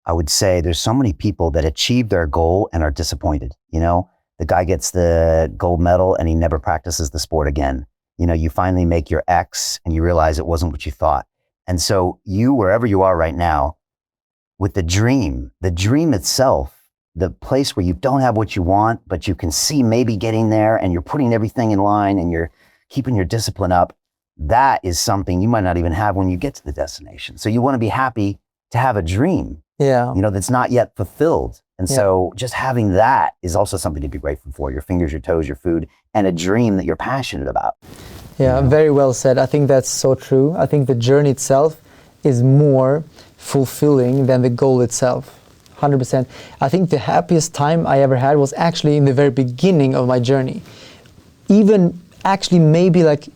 I would say there's so many people that achieve their goal and are disappointed. The guy gets the gold medal and he never practices the sport again. You finally make your X and you realize it wasn't what you thought. And so you, wherever you are right now, with the dream itself, the place where you don't have what you want, but you can see maybe getting there and you're putting everything in line and you're keeping your discipline up, that is something you might not even have when you get to the destination. So you want to be happy to have a dream, that's not yet fulfilled. And so just having that is also something to be grateful for, your fingers, your toes, your food, and a dream that you're passionate about. Yeah, very well said. I think that's so true. I think the journey itself is more fulfilling than the goal itself. 100%. I think the happiest time I ever had was actually in the very beginning of my journey. Even actually maybe like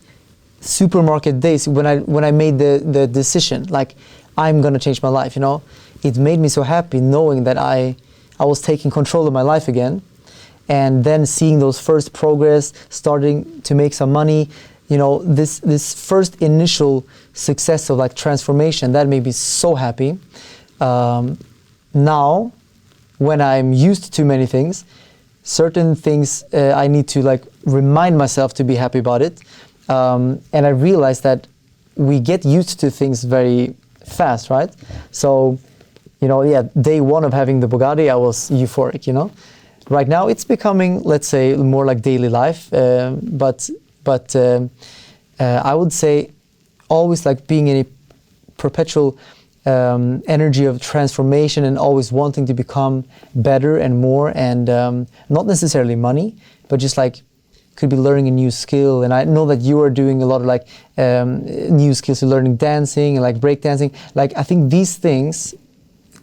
supermarket days when I made the decision, like I'm gonna change my life, It made me so happy knowing that I was taking control of my life again, and then seeing those first progress, starting to make some money, this first initial success of like transformation, that made me so happy. Now, when I'm used to too many things, certain things I need to like remind myself to be happy about it. And I realized that we get used to things very fast, right? So, day one of having the Bugatti, I was euphoric, Right now it's becoming, let's say, more like daily life. But I would say always like being in a perpetual energy of transformation and always wanting to become better and more, and not necessarily money, but just like could be learning a new skill. And I know that you are doing a lot of like new skills, you're learning dancing and like break dancing. Like I think these things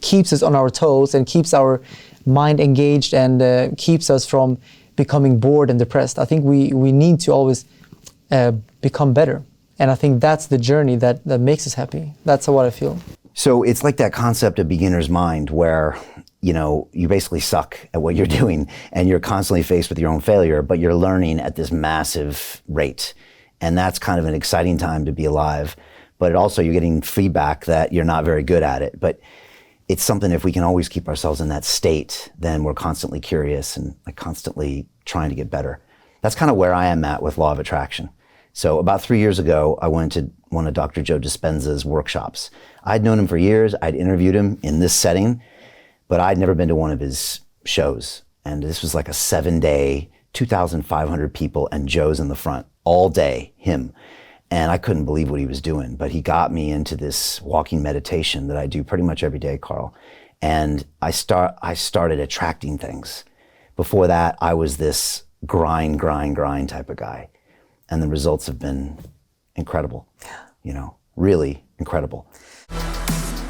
keeps us on our toes and keeps our mind engaged and keeps us from becoming bored and depressed. I think we need to always become better. And I think that's the journey that makes us happy. That's what I feel. So it's like that concept of beginner's mind where, you basically suck at what you're doing and you're constantly faced with your own failure, but you're learning at this massive rate. And that's kind of an exciting time to be alive. But also you're getting feedback that you're not very good at it. But it's something, if we can always keep ourselves in that state, then we're constantly curious and like constantly trying to get better. That's kind of where I am at with Law of Attraction. So about 3 years ago, I went to one of Dr. Joe Dispenza's workshops. I'd known him for years. I'd interviewed him in this setting, but I'd never been to one of his shows. And this was like a 7-day, 2,500 people, and Joe's in the front all day, him. And I couldn't believe what he was doing, but he got me into this walking meditation that I do pretty much every day, Carl. And I started attracting things. Before that, I was this grind type of guy. And the results have been incredible, really incredible.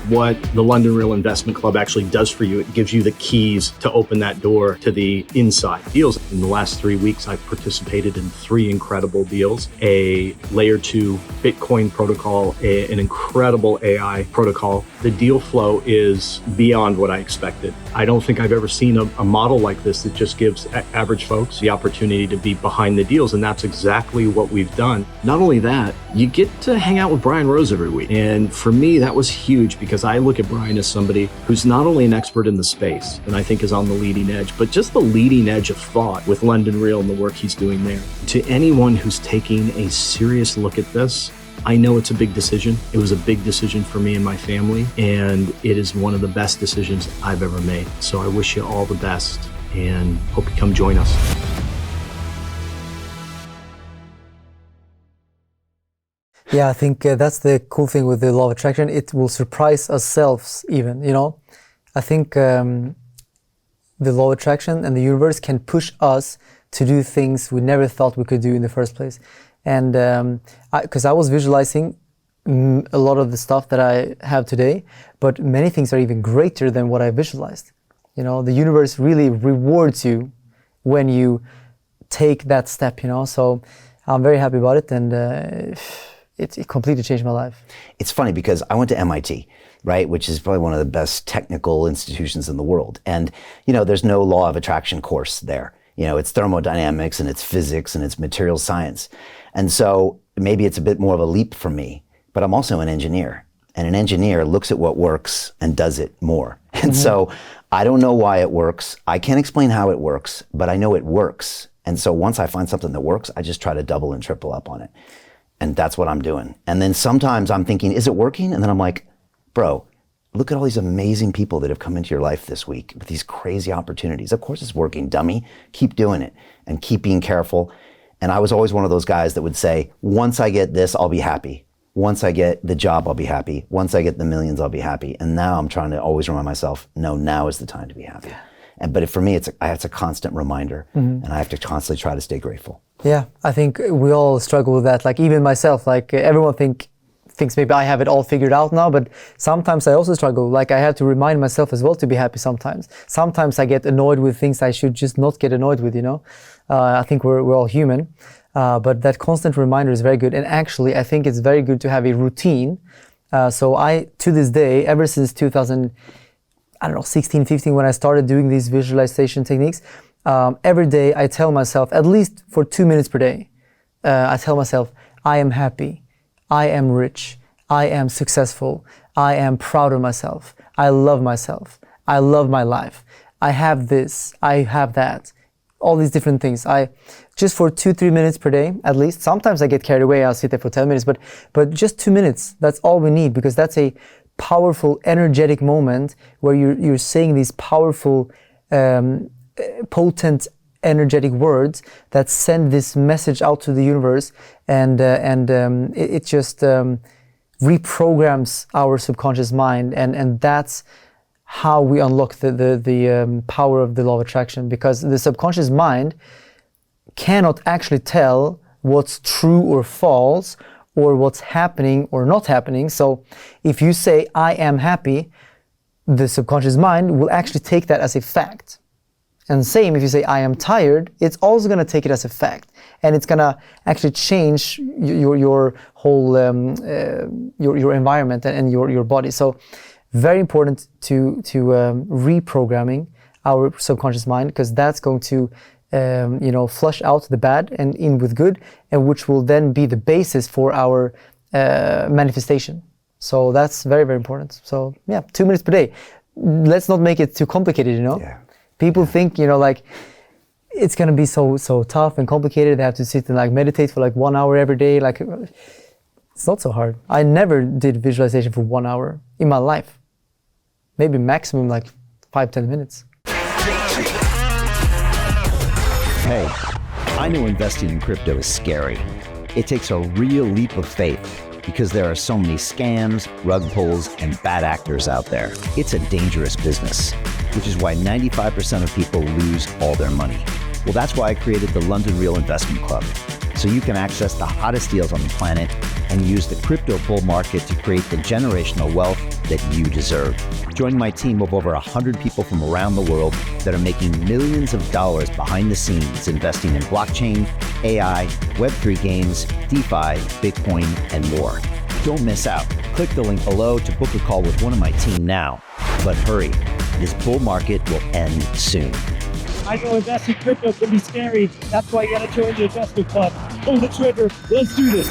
What the London Real Investment Club actually does for you, it gives you the keys to open that door to the inside deals. In the last 3 weeks, I've participated in 3 incredible deals: a layer 2 Bitcoin protocol, an incredible AI protocol. The deal flow is beyond what I expected. I don't think I've ever seen a model like this that just gives average folks the opportunity to be behind the deals, and that's exactly what we've done. Not only that, you get to hang out with Brian Rose every week. And for me, that was huge because I look at Brian as somebody who's not only an expert in the space, and I think is on the leading edge, but just the leading edge of thought with London Real and the work he's doing there. To anyone who's taking a serious look at this, I know it's a big decision. It was a big decision for me and my family, and it is one of the best decisions I've ever made. So I wish you all the best and hope you come join us. Yeah, I think that's the cool thing with the Law of Attraction. It will surprise ourselves even, I think the Law of Attraction and the universe can push us to do things we never thought we could do in the first place. And because I was visualizing a lot of the stuff that I have today, but many things are even greater than what I visualized. The universe really rewards you when you take that step, so I'm very happy about it, and it completely changed my life. It's funny because I went to MIT, right, which is probably one of the best technical institutions in the world. And, there's no Law of Attraction course there. It's thermodynamics and it's physics and it's material science. And so maybe it's a bit more of a leap for me, but I'm also an engineer. and an engineer looks at what works and does it more. And so I don't know why it works. I can't explain how it works, but I know it works. And so once I find something that works, I just try to double and triple up on it. And that's what I'm doing. And then sometimes I'm thinking, is it working? And then I'm like, bro, look at all these amazing people that have come into your life this week with these crazy opportunities. Of course it's working, dummy. Keep doing it and keep being careful. And I was always one of those guys that would say, once I get this, I'll be happy. Once I get the job, I'll be happy. Once I get the millions, I'll be happy. And now I'm trying to always remind myself, no, now is the time to be happy. Yeah. But for me, it's a constant reminder, and I have to constantly try to stay grateful. Yeah, I think we all struggle with that. Like even myself, like everyone thinks maybe I have it all figured out now, but sometimes I also struggle. Like I have to remind myself as well to be happy sometimes. Sometimes I get annoyed with things I should just not get annoyed with, you know? I think we're all human. But that constant reminder is very good. And actually, I think it's very good to have a routine. So I, to this day, ever since 16, 15, when I started doing these visualization techniques, every day I tell myself, at least for 2 minutes per day, I tell myself, I am happy, I am rich, I am successful, I am proud of myself, I love my life, I have this, I have that. All these different things. I just for 2-3 minutes per day, at least. Sometimes I get carried away. I'll sit there for 10 minutes, but just 2 minutes. That's all we need, because that's a powerful, energetic moment where you're saying these powerful, potent, energetic words that send this message out to the universe, and it just reprograms our subconscious mind, and that's how we unlock the power of the law of attraction, because the subconscious mind cannot actually tell what's true or false, or what's happening or not happening. So if you say, I am happy, the subconscious mind will actually take that as a fact. And same, if you say, I am tired, it's also going to take it as a fact. And it's going to actually change your whole, your environment and your body. So very important to reprogramming our subconscious mind, because that's going to flush out the bad and in with good, and which will then be the basis for our manifestation. So that's very, very important. So yeah, 2 minutes per day. Let's not make it too complicated, you know? Yeah. People think, like it's gonna be so tough and complicated. They have to sit and like meditate for like 1 hour every day. Like it's not so hard. I never did visualization for 1 hour in my life. Maybe maximum like 5-10 minutes. Hey, I know investing in crypto is scary. It takes a real leap of faith because there are so many scams, rug pulls, and bad actors out there. It's a dangerous business, which is why 95% of people lose all their money. Well, that's why I created the London Real Investment Club, so you can access the hottest deals on the planet and use the crypto bull market to create the generational wealth that you deserve. Join my team of over 100 people from around the world that are making millions of dollars behind the scenes investing in blockchain, AI, Web3 games, DeFi, Bitcoin, and more. Don't miss out. Click the link below to book a call with one of my team now. But hurry, this bull market will end soon. I know investing crypto can be scary. That's why you gotta join the investment club. Pull the trigger. Let's do this.